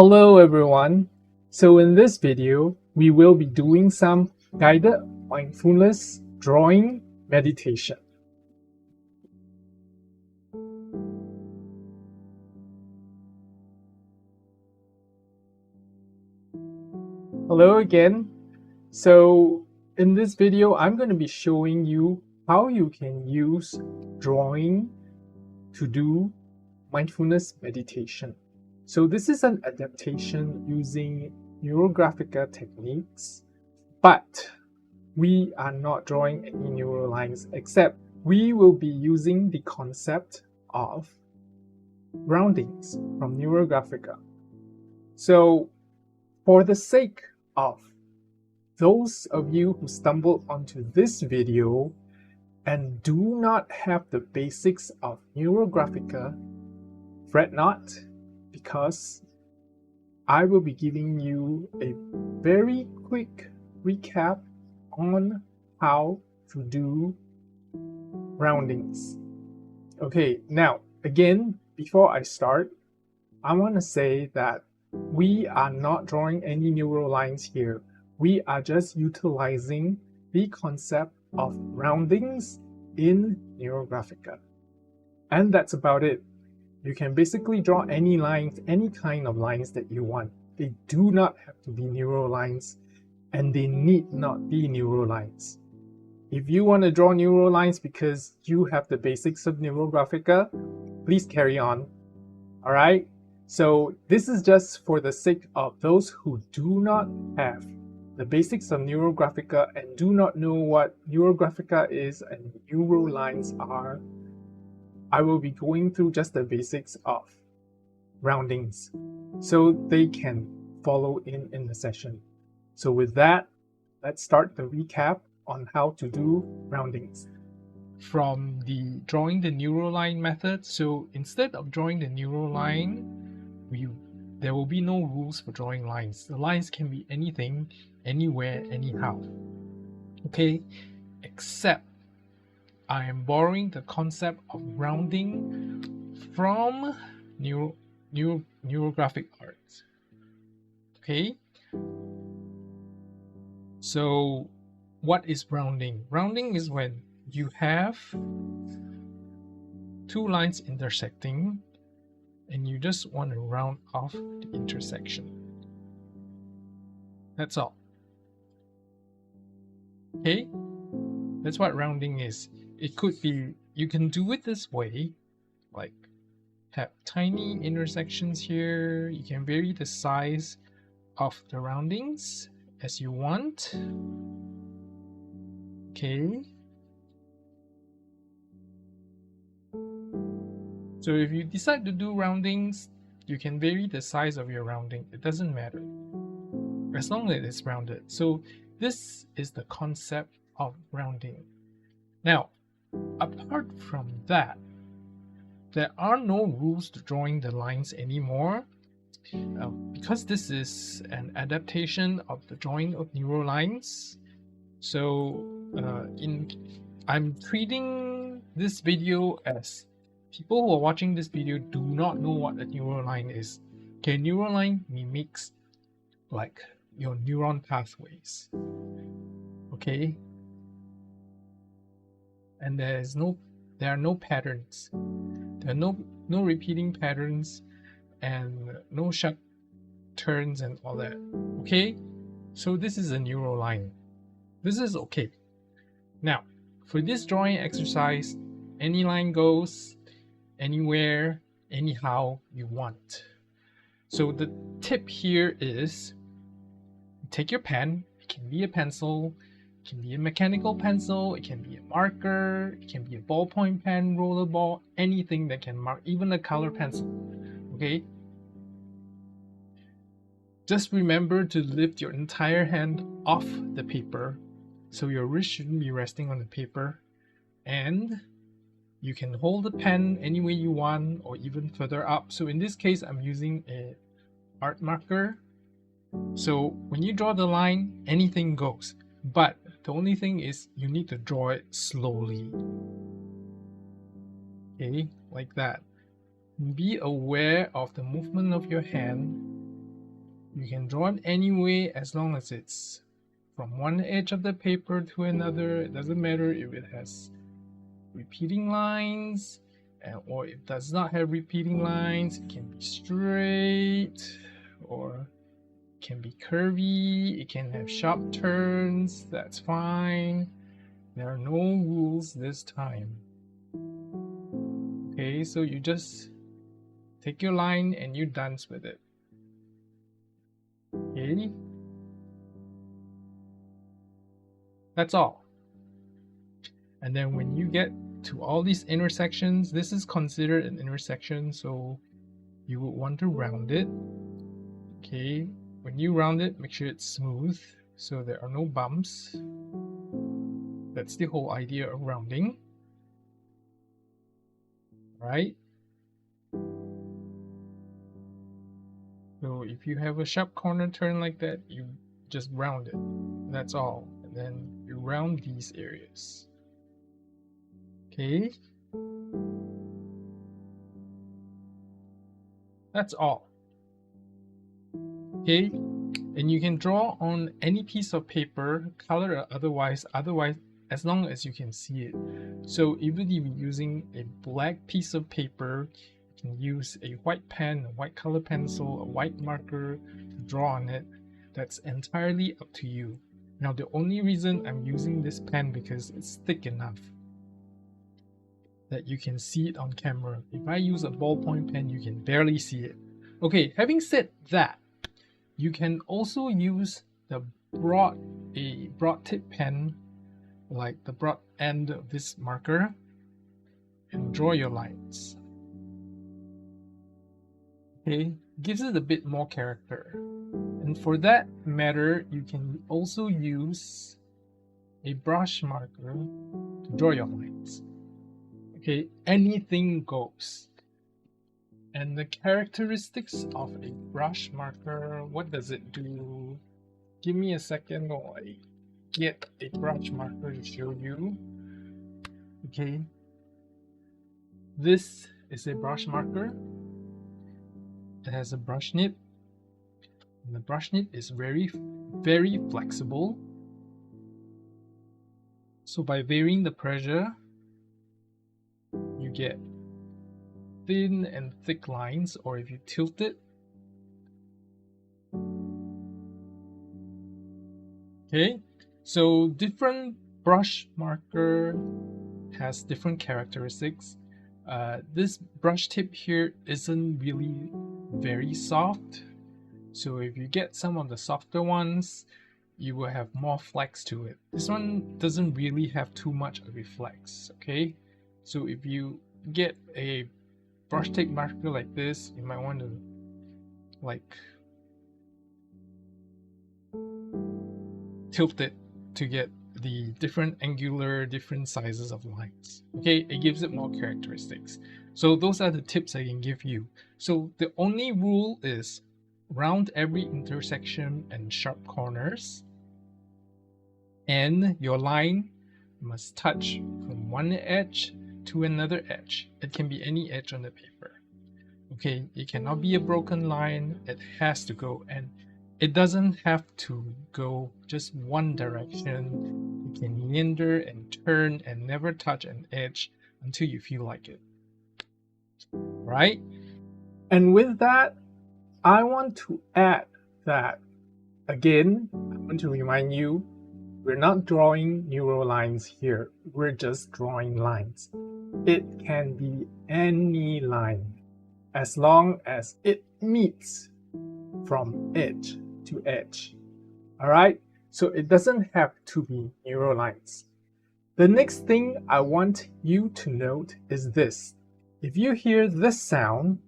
Hello everyone. So in this video, we will be doing some guided mindfulness drawing meditation. Hello again. So in this video, I'm going to be showing you how you can use drawing to do mindfulness meditation. So this is an adaptation using Neurographica techniques, but we are not drawing any neural lines, except we will be using the concept of roundings from Neurographica. So for the sake of those of you who stumbled onto this video and do not have the basics of Neurographica, fret not, because I will be giving you a very quick recap on how to do roundings. Okay, now again, before I start, I want to say that we are not drawing any neural lines here. We are just utilizing the concept of roundings in Neurographica. And that's about it. You can basically draw any lines, any kind of lines that you want. They do not have to be neural lines, and they need not be neural lines. If you want to draw neural lines because you have the basics of Neurographica, please carry on. Alright? So this is just for the sake of those who do not have the basics of Neurographica and do not know what Neurographica is and neural lines are. I will be going through just the basics of roundings so they can follow in the session. So with that, let's start the recap on how to do roundings. From the drawing the neural line method, so instead of drawing the neural line, there will be no rules for drawing lines. The lines can be anything, anywhere, anyhow. Okay, except I am borrowing the concept of rounding from neurographic art. Okay, so what is rounding? Rounding is when you have two lines intersecting and you just want to round off the intersection. That's all. Okay, that's what rounding is. It could be, you can do it this way, like have tiny intersections here. You can vary the size of the roundings as you want. Okay. So if you decide to do roundings, you can vary the size of your rounding. It doesn't matter, as long as it's rounded. So this is the concept of rounding. Now, apart from that, there are no rules to drawing the lines anymore. Because this is an adaptation of the drawing of neural lines, so I'm treating this video as people who are watching this video do not know what a neural line is. Okay, neural line mimics like your neuron pathways. Okay, and there are no patterns. There are no repeating patterns and no sharp turns and all that. Okay, so this is a neural line. This is okay. Now, for this drawing exercise, any line goes anywhere, anyhow you want. So the tip here is, take your pen. It can be a pencil, it can be a mechanical pencil, it can be a marker, it can be a ballpoint pen, rollerball, anything that can mark, even a color pencil. Okay, just remember to lift your entire hand off the paper, so your wrist shouldn't be resting on the paper, and you can hold the pen any way you want or even further up. So in this case, I'm using an art marker. So when you draw the line, anything goes, but the only thing is you need to draw it slowly. Okay, like that. Be aware of the movement of your hand You can draw it any way as long as it's from one edge of the paper to another. It doesn't matter if it has repeating lines or it does not have repeating lines. It can be straight or it can be curvy. It can have sharp turns. That's fine. There are no rules this time. Okay, so you just take your line and you dance with it. Okay, that's all. And then when you get to all these intersections, this is considered an intersection, so you would want to round it. Okay, when you round it, make sure it's smooth so there are no bumps. That's the whole idea of rounding. Right? So if you have a sharp corner turn like that, you just round it. That's all. And then you round these areas. Okay? That's all. Okay? And you can draw on any piece of paper, color or otherwise, as long as you can see it. So even if you're using a black piece of paper, you can use a white pen, a white color pencil, a white marker to draw on it. That's entirely up to you. Now the only reason I'm using this pen because it's thick enough that you can see it on camera. If I use a ballpoint pen, you can barely see it. Okay, having said that, you can also use a broad tip pen, like the broad end of this marker, and draw your lines. Okay, gives it a bit more character. And for that matter, you can also use a brush marker to draw your lines. Okay, anything goes. And the characteristics of a brush marker, what does it do? Give me a second while I get a brush marker to show you. Okay, this is a brush marker. It has a brush nib, and the brush nib is very flexible. So by varying the pressure, you get thin and thick lines, or if you tilt it. Okay, so different brush marker has different characteristics. This brush tip here isn't really very soft, so if you get some of the softer ones, you will have more flex to it. This one doesn't really have too much of a flex. Okay, so if you get a brush tip marker like this, you might want to like tilt it to get the different sizes of lines. Okay, it gives it more characteristics. So those are the tips I can give you. So the only rule is round every intersection and sharp corners, and your line must touch from one edge to another edge. It can be any edge on the paper. Okay, it cannot be a broken line. It has to go, and it doesn't have to go just one direction. It can meander and turn and never touch an edge until you feel like it. Right? And with that, I want to add that, again, I want to remind you, we're not drawing neural lines here. We're just drawing lines. It can be any line as long as it meets from edge to edge. All right, so it doesn't have to be neural lines. The next thing I want you to note is this. If you hear this sound,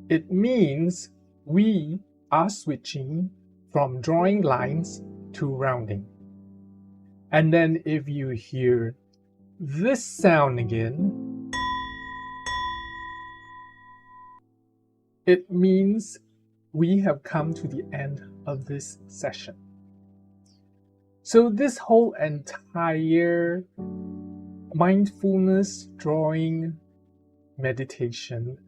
it means we are switching from drawing lines to rounding. And then if you hear this sound again, it means we have come to the end of this session. So this whole entire mindfulness drawing meditation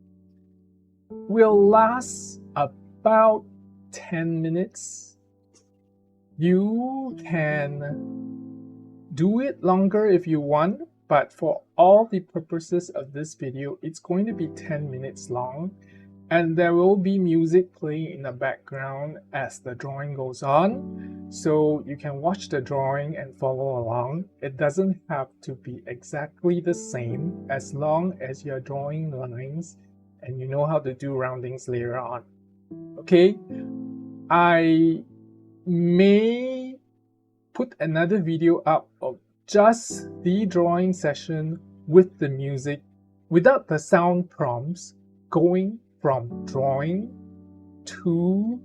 will last about 10 minutes. You can do it longer if you want, but for all the purposes of this video, it's going to be 10 minutes long, and there will be music playing in the background as the drawing goes on, so you can watch the drawing and follow along. It doesn't have to be exactly the same as long as you're drawing lines and you know how to do roundings later on. Okay, I may put another video up of just the drawing session with the music without the sound prompts, going from drawing to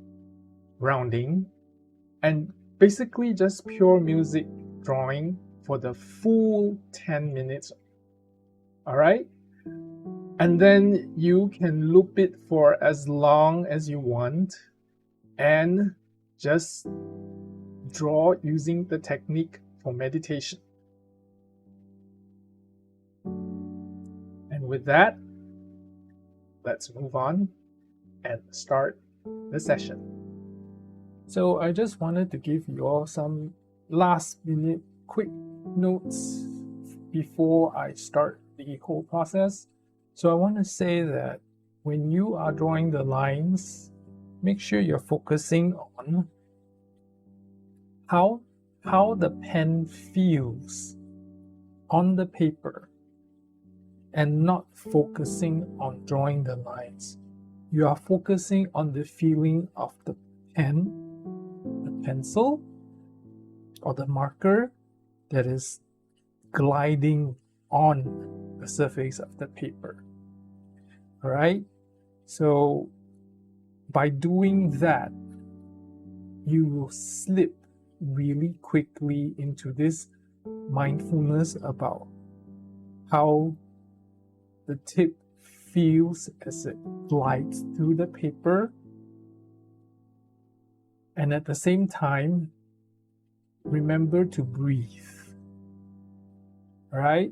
rounding, and basically just pure music drawing for the full 10 minutes. All right, and then you can loop it for as long as you want and just draw using the technique for meditation. And with that, let's move on and start the session. So I just wanted to give you all some last minute quick notes before I start the whole process. So I want to say that when you are drawing the lines, make sure you're focusing on how the pen feels on the paper and not focusing on drawing the lines. You are focusing on the feeling of the pen, the pencil, or the marker that is gliding on the surface of the paper. All right? So by doing that, you will slip really quickly into this mindfulness about how the tip feels as it glides through the paper, and at the same time remember to breathe. All right?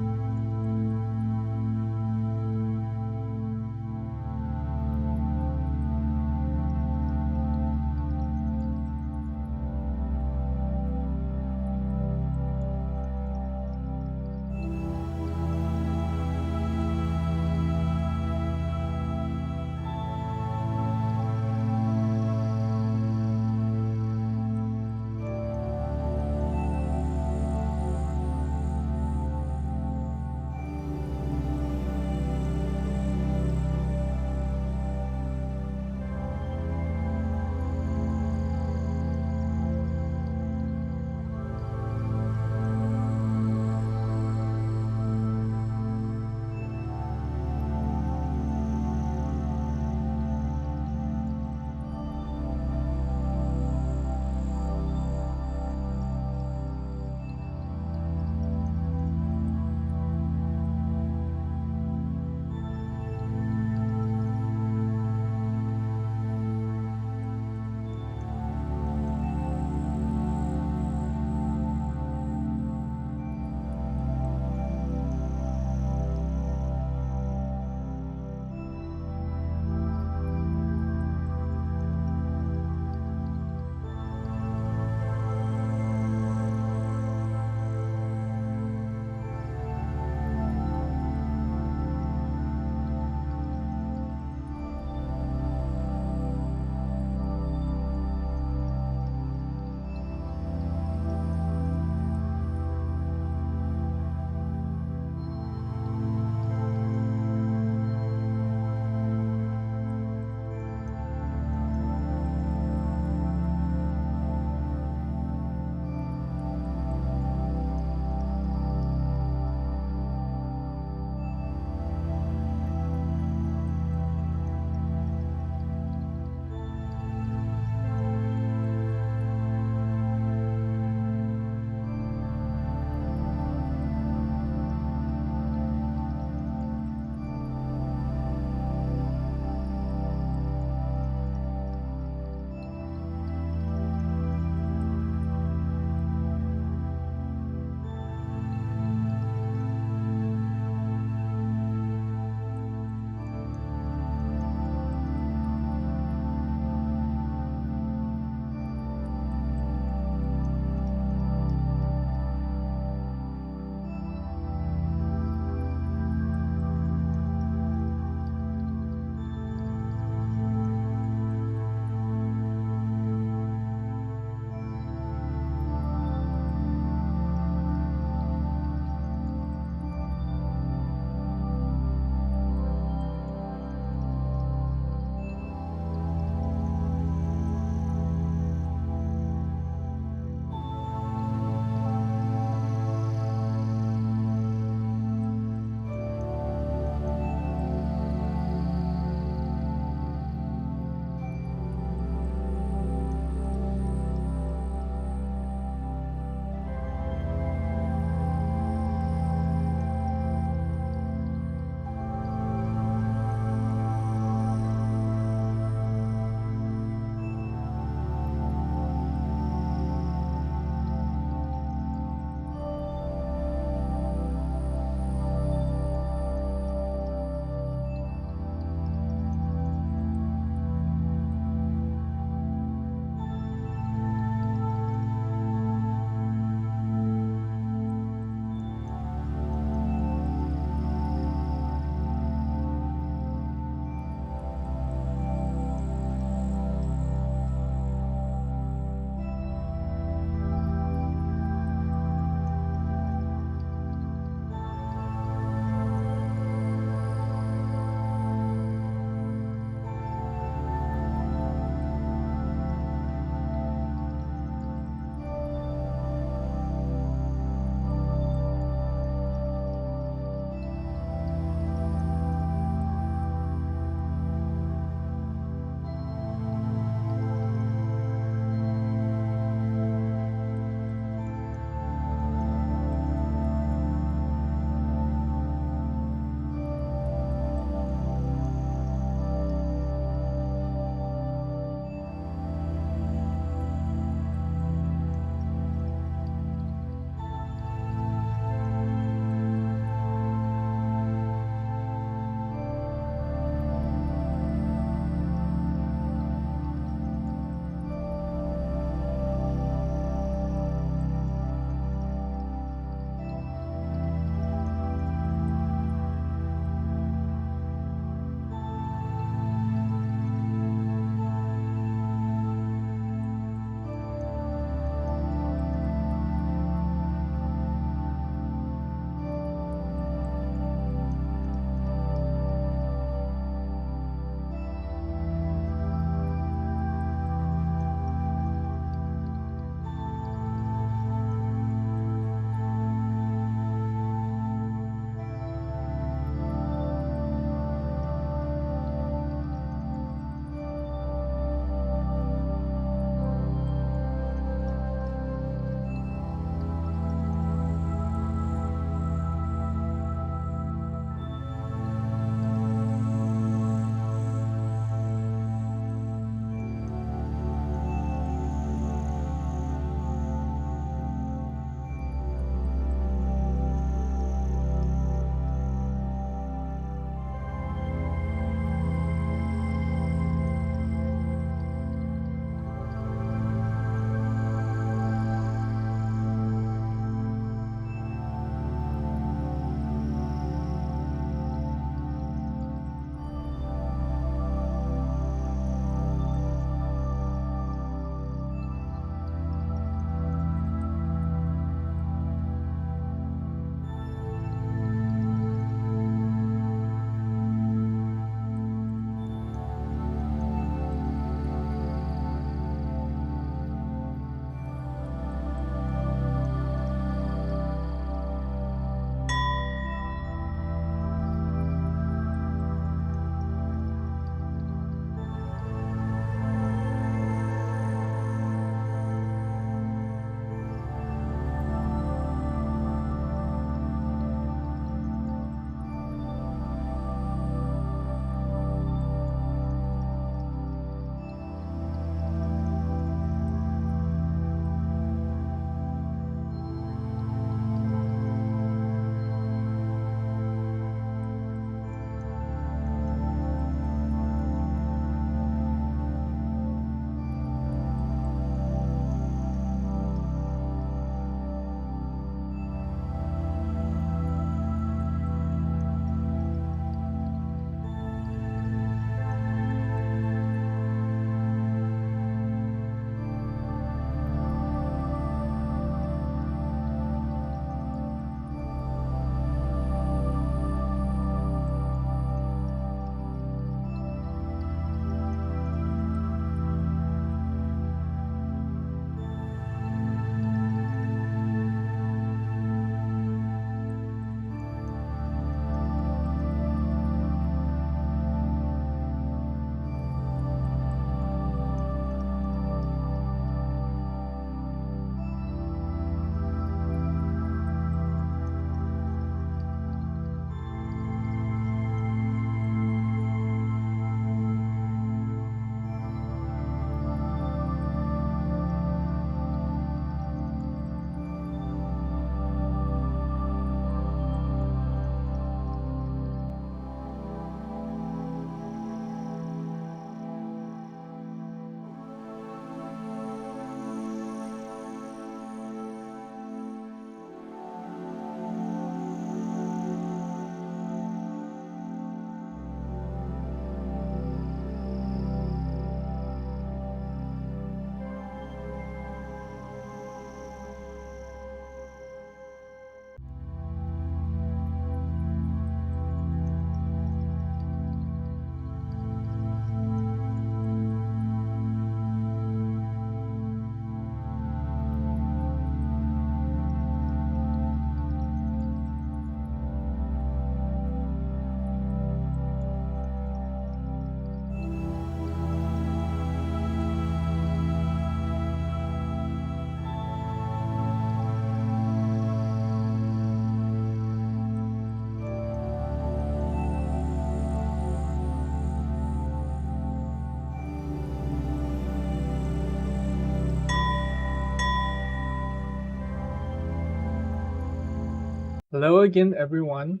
Hello again, everyone.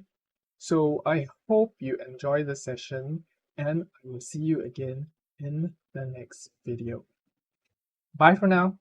So I hope you enjoy the session, and I will see you again in the next video. Bye for now.